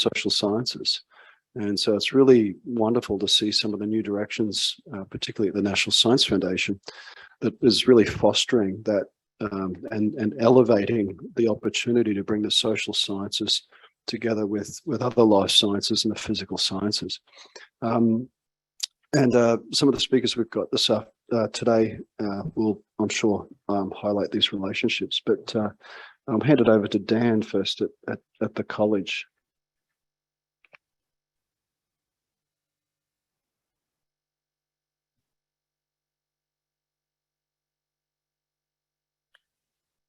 social sciences. And so it's really wonderful to see some of the new directions, particularly at the National Science Foundation, that is really fostering that and elevating the opportunity to bring the social sciences together with other life sciences and the physical sciences. And some of the speakers we've got this today will, I'm sure, highlight these relationships. But I'll hand it over to Dan first at the college.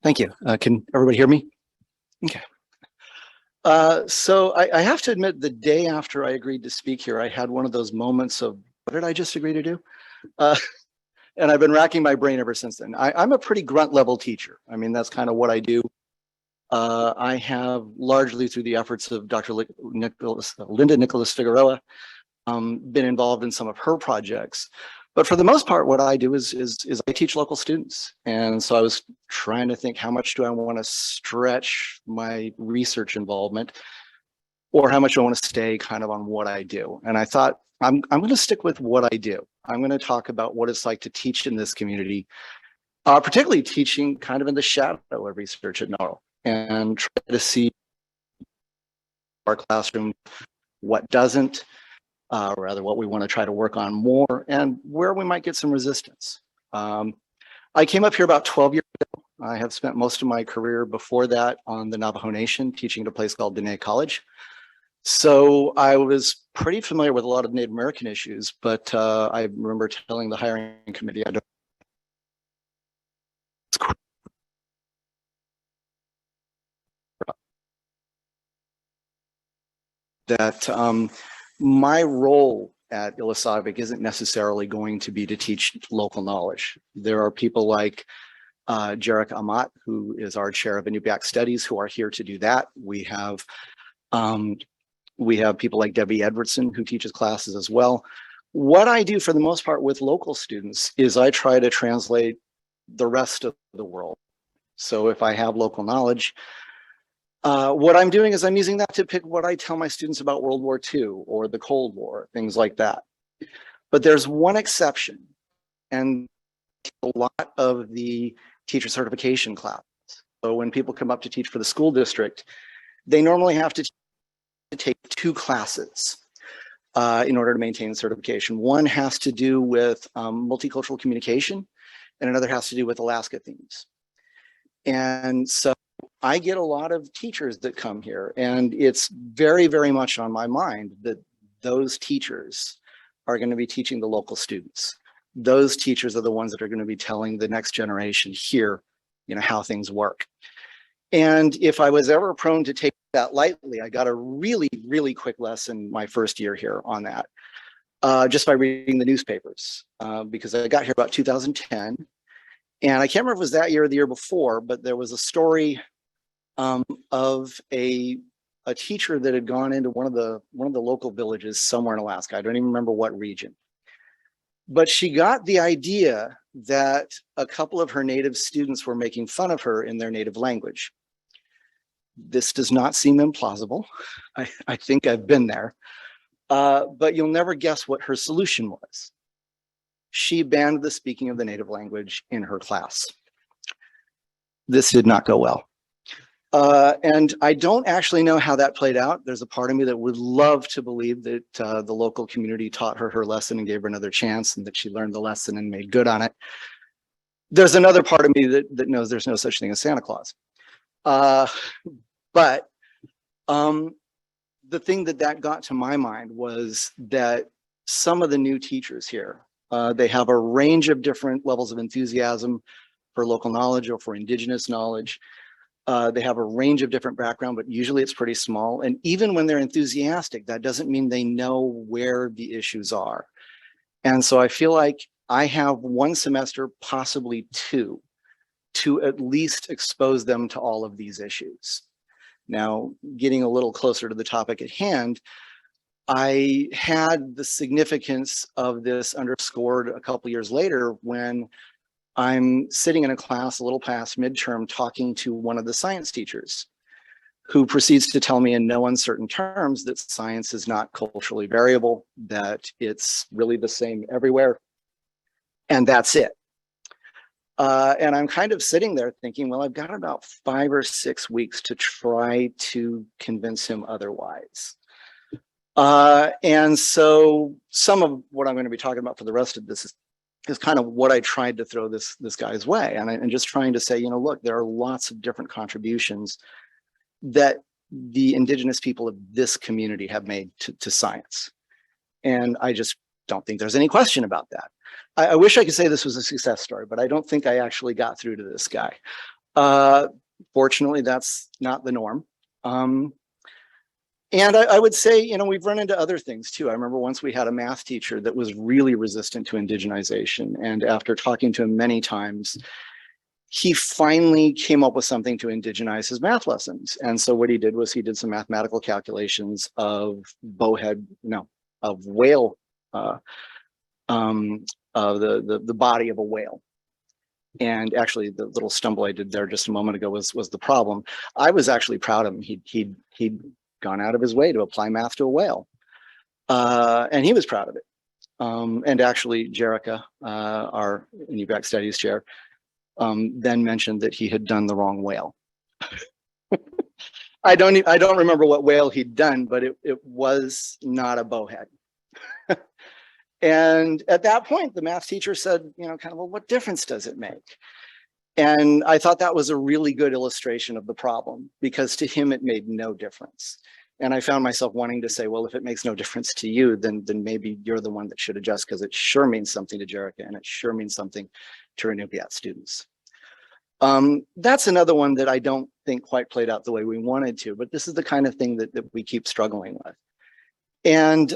Thank you. Can everybody hear me? Okay. So I have to admit, the day after I agreed to speak here, I had one of those moments of, what did I just agree to do? And I've been racking my brain ever since then. I'm a pretty grunt level teacher. I mean, that's kind of what I do. I have, largely through the efforts of Dr. Linda Nicholas Figueroa, been involved in some of her projects. But for the most part, what I do is I teach local students. And so I was trying to think, how much do I want to stretch my research involvement, or how much do I want to stay kind of on what I do? And I thought, I'm going to stick with what I do. I'm going to talk about what it's like to teach in this community, particularly teaching kind of in the shadow of research at NORL, and try to see our classroom, what doesn't, rather what we want to try to work on more, and where we might get some resistance. I came up here about 12 years ago. I have spent most of my career before that on the Navajo Nation, teaching at a place called Dene College. So I was pretty familiar with a lot of Native American issues, but I remember telling the hiring committee, I don't that my role at Iḻisaġvik isn't necessarily going to be to teach local knowledge. There are people like Jarek Amat, who is our chair of Iñupiaq Studies, who are here to do that. We have people like Debbie Edwardson, who teaches classes as well. What I do for the most part with local students is I try to translate the rest of the world. So if I have local knowledge, what I'm doing is I'm using that to pick what I tell my students about World War II or the Cold War, things like that. But there's one exception, and a lot of the teacher certification classes. So when people come up to teach for the school district, they normally have to take 2 classes in order to maintain the certification. One has to do with multicultural communication, and another has to do with Alaska themes. And so I get a lot of teachers that come here, and it's very, very much on my mind that those teachers are going to be teaching the local students. Those teachers are the ones that are going to be telling the next generation here, how things work. And if I was ever prone to take that lightly, I got a really, really quick lesson my first year here on that, just by reading the newspapers, because I got here about 2010. And I can't remember if it was that year or the year before, but there was a story of a teacher that had gone into one of the local villages somewhere in Alaska. I don't even remember what region. But she got the idea that a couple of her native students were making fun of her in their native language. This does not seem implausible. I think I've been there. But you'll never guess what her solution was. She banned the speaking of the native language in her class. This did not go well. And I don't actually know how that played out. There's a part of me that would love to believe that the local community taught her lesson and gave her another chance, and that she learned the lesson and made good on it. There's another part of me that knows there's no such thing as Santa Claus. But the thing that got to my mind was that some of the new teachers here, they have a range of different levels of enthusiasm for local knowledge or for indigenous knowledge. They have a range of different background, but usually it's pretty small. And even when they're enthusiastic, that doesn't mean they know where the issues are. And so I feel like I have 1 semester, possibly 2, to at least expose them to all of these issues. Now, getting a little closer to the topic at hand, I had the significance of this underscored a couple years later when I'm sitting in a class a little past midterm talking to one of the science teachers who proceeds to tell me in no uncertain terms that science is not culturally variable, that it's really the same everywhere, and that's it. And I'm kind of sitting there thinking, well, I've got about 5 or 6 weeks to try to convince him otherwise. And so some of what I'm going to be talking about for the rest of this is kind of what I tried to throw this guy's way. And just trying to say, you know, look, there are lots of different contributions that the indigenous people of this community have made to science. And I just don't think there's any question about that. I wish I could say this was a success story, but I don't think I actually got through to this guy. Fortunately, that's not the norm. And I would say, you know, we've run into other things too. I remember once we had a math teacher that was really resistant to indigenization. And after talking to him many times, he finally came up with something to indigenize his math lessons. And so what he did was he did some mathematical calculations of of whale, the body of a whale. And actually the little stumble I did there just a moment ago was the problem. I was actually proud of him. He'd gone out of his way to apply math to a whale. And he was proud of it. And actually Jerica, our Iḻisaġvik studies chair, then mentioned that he had done the wrong whale. I don't remember what whale he'd done, but it was not a bowhead. And at that point, the math teacher said, you know, kind of, well, what difference does it make? And I thought that was a really good illustration of the problem, because to him, it made no difference. And I found myself wanting to say, well, if it makes no difference to you, then maybe you're the one that should adjust, because it sure means something to Jerica, and it sure means something to Iñisaġvik students. That's another one that I don't think quite played out the way we wanted to, but this is the kind of thing that we keep struggling with. And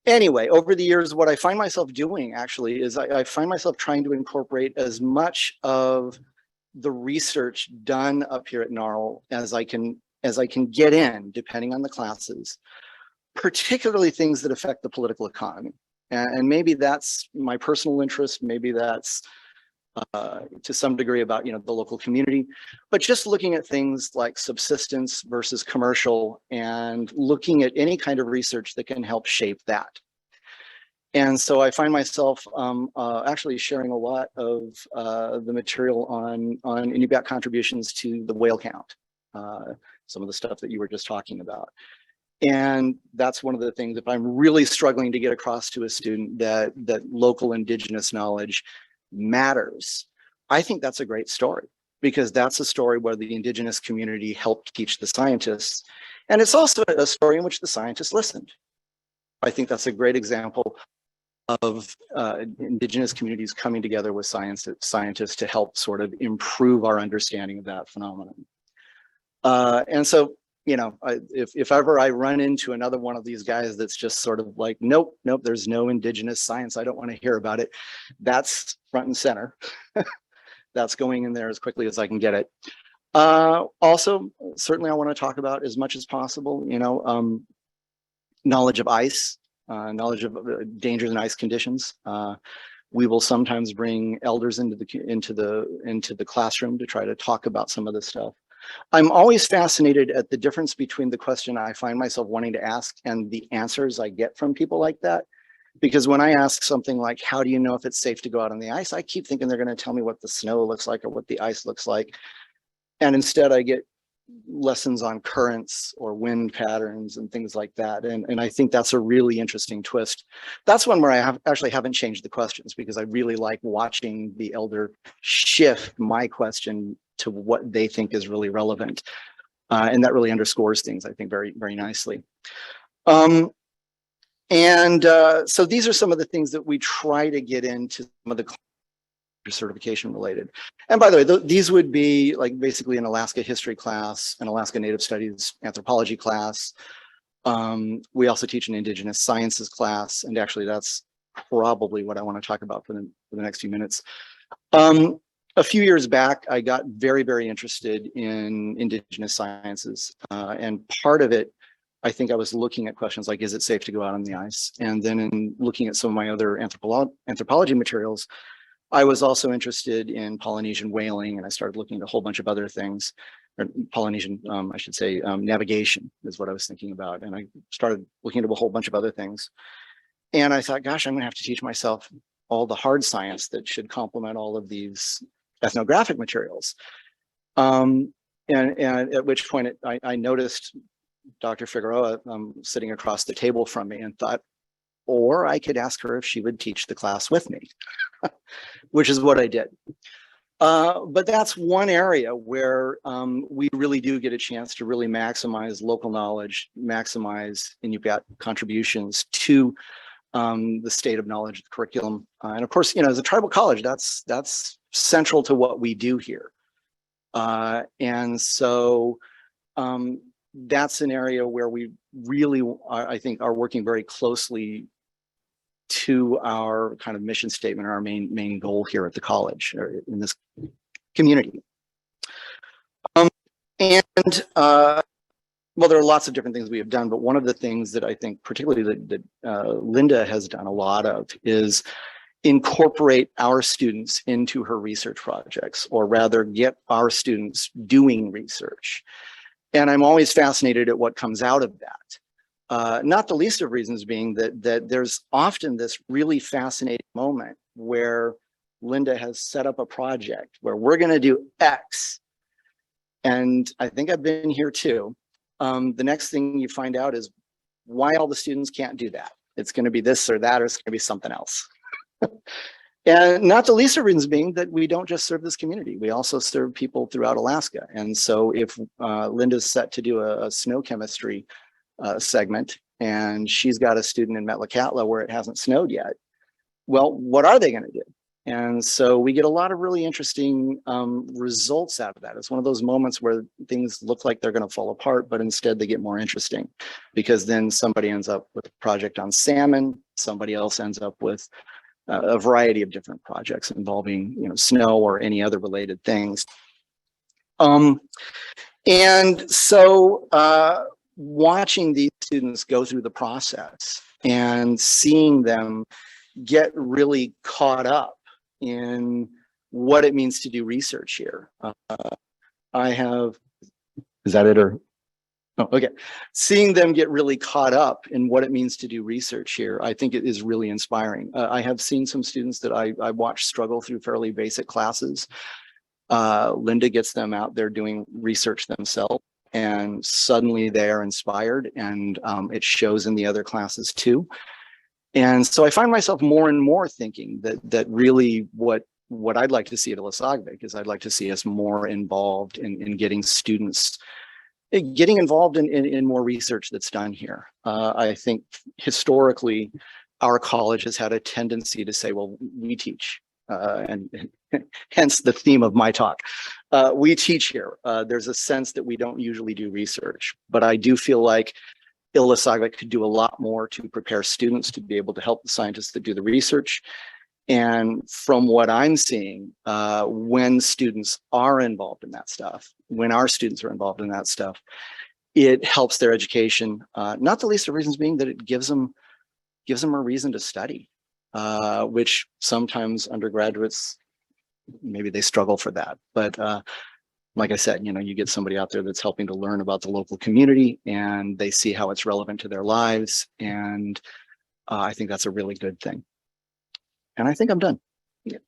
anyway, over the years, what I find myself doing actually is I find myself trying to incorporate as much of the research done up here at NARL as I can get in, depending on the classes, particularly things that affect the political economy. And maybe that's my personal interest, maybe that's to some degree about, you know, the local community, but just looking at things like subsistence versus commercial, and looking at any kind of research that can help shape that. And so I find myself actually sharing a lot of the material on Iñisaġvik contributions to the whale count, some of the stuff that you were just talking about. And that's one of the things, if I'm really struggling to get across to a student that local indigenous knowledge matters, I think that's a great story, because that's a story where the indigenous community helped teach the scientists. And it's also a story in which the scientists listened. I think that's a great example of indigenous communities coming together with scientists to help sort of improve our understanding of that phenomenon. And so, you know, if ever I run into another one of these guys that's just sort of like, nope, there's no indigenous science, I don't want to hear about it, that's front and center. That's going in there as quickly as I can get it. Also, certainly I want to talk about as much as possible, you know, knowledge of ice, knowledge of dangers in ice conditions. We will sometimes bring elders into the classroom to try to talk about some of this stuff. I'm always fascinated at the difference between the question I find myself wanting to ask and the answers I get from people like that. Because when I ask something like, how do you know if it's safe to go out on the ice? I keep thinking they're going to tell me what the snow looks like or what the ice looks like. And instead I get lessons on currents or wind patterns and things like that. And I think that's a really interesting twist. That's one where I actually haven't changed the questions, because I really like watching the elder shift my question to what they think is really relevant. And that really underscores things, I think, very, very nicely. So these are some of the things that we try to get into some of the certification related. And by the way, these would be like basically an Alaska history class, an Alaska Native Studies anthropology class. We also teach an Indigenous Sciences class, and actually that's probably what I want to talk about for the next few minutes. A few years back, I got very, very interested in Indigenous sciences, and part of it, I think I was looking at questions like, is it safe to go out on the ice? And then in looking at some of my other anthropology materials, I was also interested in Polynesian whaling, and I started looking at a whole bunch of other things. or Polynesian, I should say, navigation is what I was thinking about. And I started looking at a whole bunch of other things. And I thought, gosh, I'm gonna have to teach myself all the hard science that should complement all of these ethnographic materials. And at which point I noticed Dr. Figueroa sitting across the table from me and thought, or I could ask her if she would teach the class with me, which is what I did. But that's one area where we really do get a chance to really maximize local knowledge, maximize, and you've got contributions to the state of knowledge, the curriculum. And of course, as a tribal college, that's central to what we do here. And so that's an area where we really, I think, are working very closely to our kind of mission statement, our main goal here at the college, or in this community. Well, there are lots of different things we have done, but one of the things that I think particularly that Linda has done a lot of is incorporate our students into her research projects, or rather get our students doing research. And I'm always fascinated at what comes out of that. Not the least of reasons being that there's often this really fascinating moment where Linda has set up a project where we're going to do X. And I think I've been here too. The next thing you find out is why all the students can't do that. It's going to be this or that, or it's going to be something else. And not the least of reasons being that we don't just serve this community. We also serve people throughout Alaska. And so if Linda's set to do a snow chemistry segment, and she's got a student in Metlakatla where it hasn't snowed yet, well, what are they going to do? And so we get a lot of really interesting results out of that. It's one of those moments where things look like they're going to fall apart, but instead they get more interesting, because then somebody ends up with a project on salmon, somebody else ends up with a variety of different projects involving, snow or any other related things. And so watching these students go through the process and seeing them get really caught up in what it means to do research here. Is that it, or? Oh, okay. Seeing them get really caught up in what it means to do research here, I think it is really inspiring. I have seen some students that I watched struggle through fairly basic classes. Linda gets them out there doing research themselves, and suddenly they are inspired, and it shows in the other classes too. And so I find myself more and more thinking that really what I'd like to see at Iḻisaġvik is I'd like to see us more involved in getting students getting involved in more research that's done here. I think historically, our college has had a tendency to say, well, we teach, and hence the theme of my talk. We teach here. There's a sense that we don't usually do research, but I do feel like Iḻisaġvik could do a lot more to prepare students to be able to help the scientists that do the research. And from what I'm seeing, when students are involved in that stuff, when our students are involved in that stuff, it helps their education. Not the least of reasons being that it gives them a reason to study, which sometimes undergraduates, maybe they struggle for that. But like I said, you get somebody out there that's helping to learn about the local community, and they see how it's relevant to their lives. And I think that's a really good thing. And I think I'm done. Yeah.